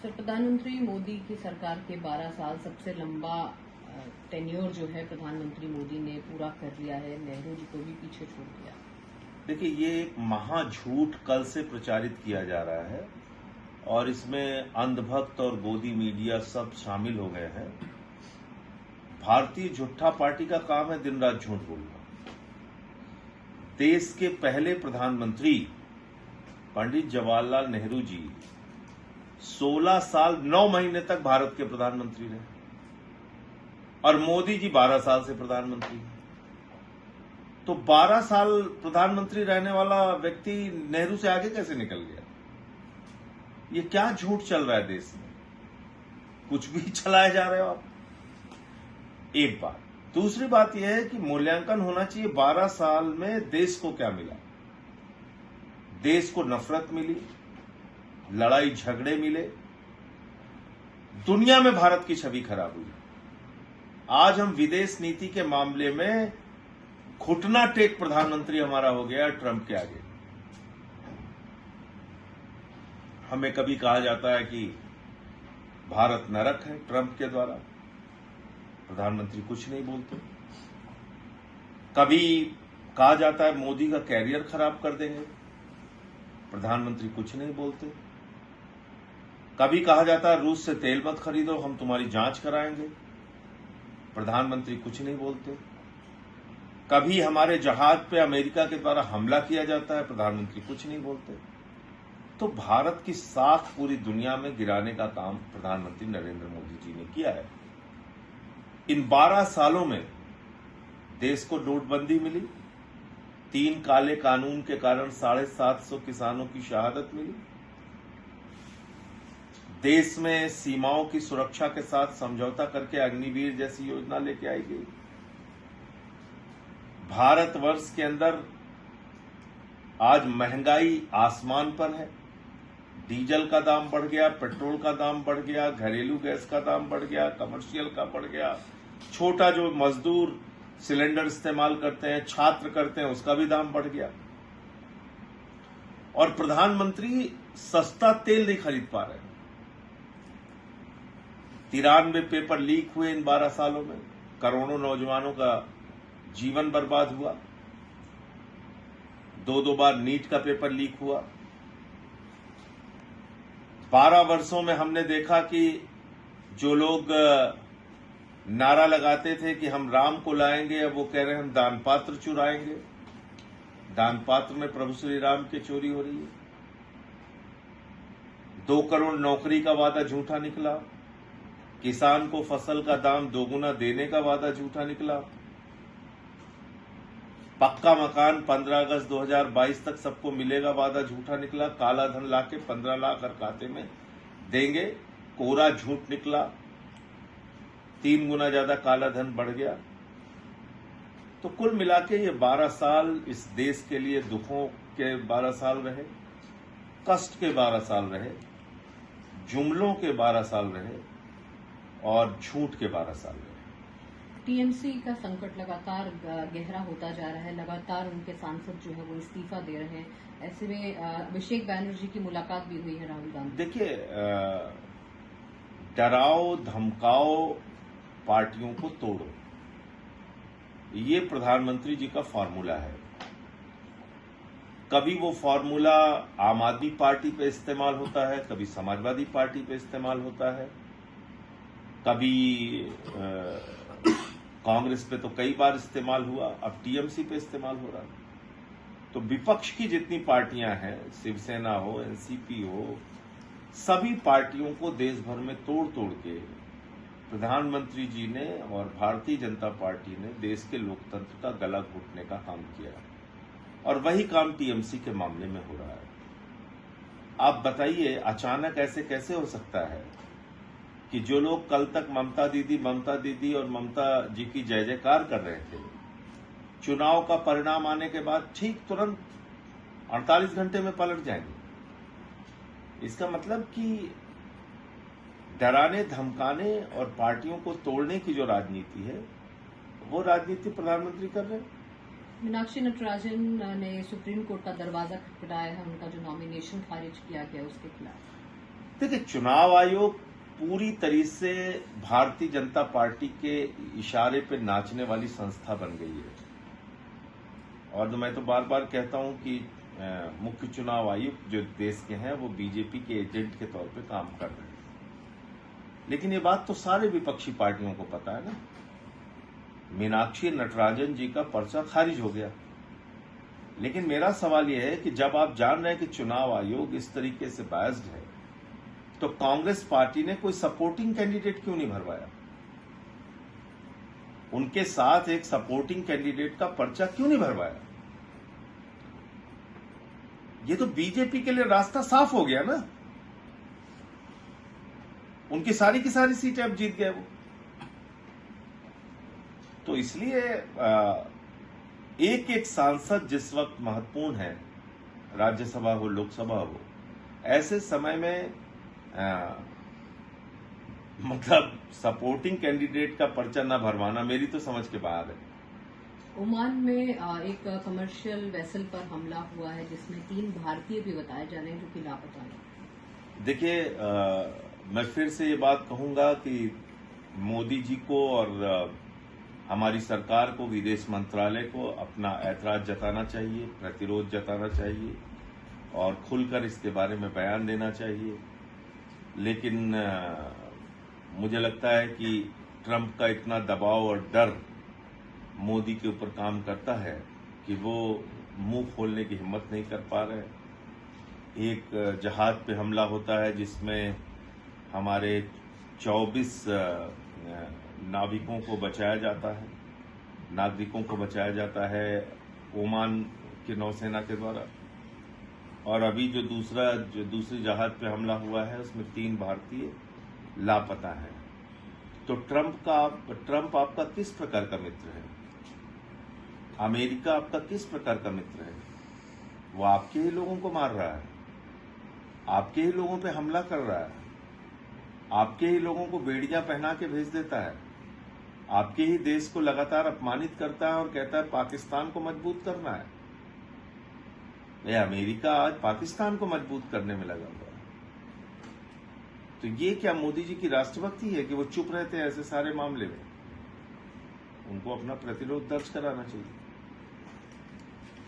Sir, प्रधानमंत्री मोदी की सरकार के 12 साल सबसे लंबा टेन्योर जो है प्रधानमंत्री मोदी ने पूरा कर लिया है। नेहरू जी को भी पीछे छोड़ दिया। देखिए, ये एक महा झूठ कल से प्रचारित किया जा रहा है और इसमें अंधभक्त और गोदी मीडिया सब शामिल हो गए हैं। भारतीय झूठा पार्टी का काम है दिन रात झूठ बोलना। देश के पहले प्रधानमंत्री पंडित जवाहरलाल नेहरू जी 16 साल 9 महीने तक भारत के प्रधानमंत्री रहे और मोदी जी 12 साल से प्रधानमंत्री हैं। तो 12 साल प्रधानमंत्री रहने वाला व्यक्ति नेहरू से आगे कैसे निकल गया? ये क्या झूठ चल रहा है देश में? कुछ भी चलाए जा रहे हो आप। एक बात। दूसरी बात यह है कि मूल्यांकन होना चाहिए 12 साल में देश को क्या मिला। देश को नफरत मिली, लड़ाई झगड़े मिले, दुनिया में भारत की छवि खराब हुई। आज हम विदेश नीति के मामले में घुटना टेक प्रधानमंत्री हमारा हो गया ट्रंप के आगे। हमें कभी कहा जाता है कि भारत नरक है ट्रंप के द्वारा, प्रधानमंत्री कुछ नहीं बोलते। कभी कहा जाता है मोदी का कैरियर खराब कर देंगे, प्रधानमंत्री कुछ नहीं बोलते। कभी कहा जाता है रूस से तेल मत खरीदो, हम तुम्हारी जांच कराएंगे, प्रधानमंत्री कुछ नहीं बोलते। कभी हमारे जहाज पे अमेरिका के द्वारा हमला किया जाता है, प्रधानमंत्री कुछ नहीं बोलते। तो भारत की साख पूरी दुनिया में गिराने का काम प्रधानमंत्री नरेंद्र मोदी जी ने किया है। इन 12 सालों में देश को नोटबंदी मिली, 3 काले कानून के कारण 750 किसानों की शहादत मिली, देश में सीमाओं की सुरक्षा के साथ समझौता करके अग्निवीर जैसी योजना लेके आई गई। भारतवर्ष के अंदर आज महंगाई आसमान पर है। डीजल का दाम बढ़ गया, पेट्रोल का दाम बढ़ गया, घरेलू गैस का दाम बढ़ गया, कमर्शियल का बढ़ गया, छोटा जो मजदूर सिलेंडर इस्तेमाल करते हैं, छात्र करते हैं, उसका भी दाम बढ़ गया। और प्रधानमंत्री सस्ता तेल नहीं खरीद पा रहे। 93 पेपर लीक हुए इन 12 सालों में, करोड़ों नौजवानों का जीवन बर्बाद हुआ। 2 बार नीट का पेपर लीक हुआ। 12 वर्षों में हमने देखा कि जो लोग नारा लगाते थे कि हम राम को लाएंगे, अब वो कह रहे हैं हम दान पात्र चुराएंगे। दान पात्र में प्रभु श्री राम की चोरी हो रही है। 2 करोड़ नौकरी का वादा झूठा निकला। किसान को फसल का दाम दोगुना देने का वादा झूठा निकला। पक्का मकान 15 अगस्त 2022 तक सबको मिलेगा वादा झूठा निकला। काला धन लाके 15 लाख हर खाते में देंगे, कोरा झूठ निकला। 3 गुना ज्यादा काला धन बढ़ गया। तो कुल मिलाके ये 12 साल इस देश के लिए दुखों के 12 साल रहे, कष्ट के 12 साल रहे, जुमलों के 12 साल रहे और झूठ के 12 साल रहे। टीएमसी का संकट लगातार गहरा होता जा रहा है। लगातार उनके सांसद जो है वो इस्तीफा दे रहे हैं। ऐसे में अभिषेक बैनर्जी की मुलाकात भी हुई है राहुल गांधी। देखिए, डराओ धमकाओ पार्टियों को तोड़ो, ये प्रधानमंत्री जी का फॉर्मूला है। कभी वो फॉर्मूला आम आदमी पार्टी पे इस्तेमाल होता है, कभी समाजवादी पार्टी पे इस्तेमाल होता है, कभी कांग्रेस पे तो कई बार इस्तेमाल हुआ, अब टीएमसी पे इस्तेमाल हो रहा है। तो विपक्ष की जितनी पार्टियां हैं, शिवसेना हो, एनसीपी हो, सभी पार्टियों को देश भर में तोड़ तोड़ के प्रधानमंत्री जी ने और भारतीय जनता पार्टी ने देश के लोकतंत्र का गला घोटने का काम किया और वही काम टीएमसी के मामले में हो रहा है। आप बताइए, अचानक ऐसे कैसे हो सकता है कि जो लोग कल तक ममता दीदी और ममता जी की जय जयकार कर रहे थे, चुनाव का परिणाम आने के बाद ठीक तुरंत 48 घंटे में पलट जाएंगे। इसका मतलब कि डराने धमकाने और पार्टियों को तोड़ने की जो राजनीति है, वो राजनीति प्रधानमंत्री कर रहे हैं। मीनाक्षी नटराजन ने सुप्रीम कोर्ट का दरवाजा खटखटाया है, उनका जो नॉमिनेशन खारिज किया गया उसके खिलाफ। देखिए, चुनाव आयोग पूरी तरह से भारतीय जनता पार्टी के इशारे पे नाचने वाली संस्था बन गई है। और मैं तो बार बार कहता हूं कि मुख्य चुनाव आयुक्त जो देश के हैं वो बीजेपी के एजेंट के तौर पे काम कर रहे हैं। लेकिन ये बात तो सारे विपक्षी पार्टियों को पता है ना। मीनाक्षी नटराजन जी का पर्चा खारिज हो गया। लेकिन मेरा सवाल यह है कि जब आप जान रहे हैं कि चुनाव आयोग इस तरीके से बायस्ड है, तो कांग्रेस पार्टी ने कोई सपोर्टिंग कैंडिडेट क्यों नहीं भरवाया? उनके साथ एक सपोर्टिंग कैंडिडेट का पर्चा क्यों नहीं भरवाया? ये तो बीजेपी के लिए रास्ता साफ हो गया ना। उनकी सारी की सारी सीटें अब जीत गए वो। तो इसलिए एक एक सांसद जिस वक्त महत्वपूर्ण है, राज्यसभा हो लोकसभा हो, ऐसे समय में मतलब सपोर्टिंग कैंडिडेट का पर्चा न भरवाना मेरी तो समझ के बाहर है। ओमान में एक कमर्शियल वेसल पर हमला हुआ है जिसमें 3 भारतीय भी बताए जा रहे हैं जो कि लापता हैं। देखिए, मैं फिर से ये बात कहूंगा कि मोदी जी को और हमारी सरकार को, विदेश मंत्रालय को अपना ऐतराज जताना चाहिए, प्रतिरोध जताना चाहिए और खुलकर इसके बारे में बयान देना चाहिए। लेकिन मुझे लगता है कि ट्रंप का इतना दबाव और डर मोदी के ऊपर काम करता है कि वो मुंह खोलने की हिम्मत नहीं कर पा रहे। एक जहाज पे हमला होता है जिसमें हमारे 24 नाविकों को बचाया जाता है, नागरिकों को बचाया जाता है ओमान की नौसेना के द्वारा। और अभी जो दूसरी जहाज पे हमला हुआ है उसमें 3 भारतीय लापता हैं। तो ट्रंप आपका किस प्रकार का मित्र है? अमेरिका आपका किस प्रकार का मित्र है? वो आपके ही लोगों को मार रहा है, आपके ही लोगों पे हमला कर रहा है, आपके ही लोगों को बेड़ियां पहना के भेज देता है, आपके ही देश को लगातार अपमानित करता है और कहता है पाकिस्तान को मजबूत करना है। यह अमेरिका आज पाकिस्तान को मजबूत करने में लगा हुआ है। तो ये क्या मोदी जी की राष्ट्रभक्ति है कि वो चुप रहते हैं ऐसे सारे मामले में? उनको अपना प्रतिरोध दर्ज कराना चाहिए।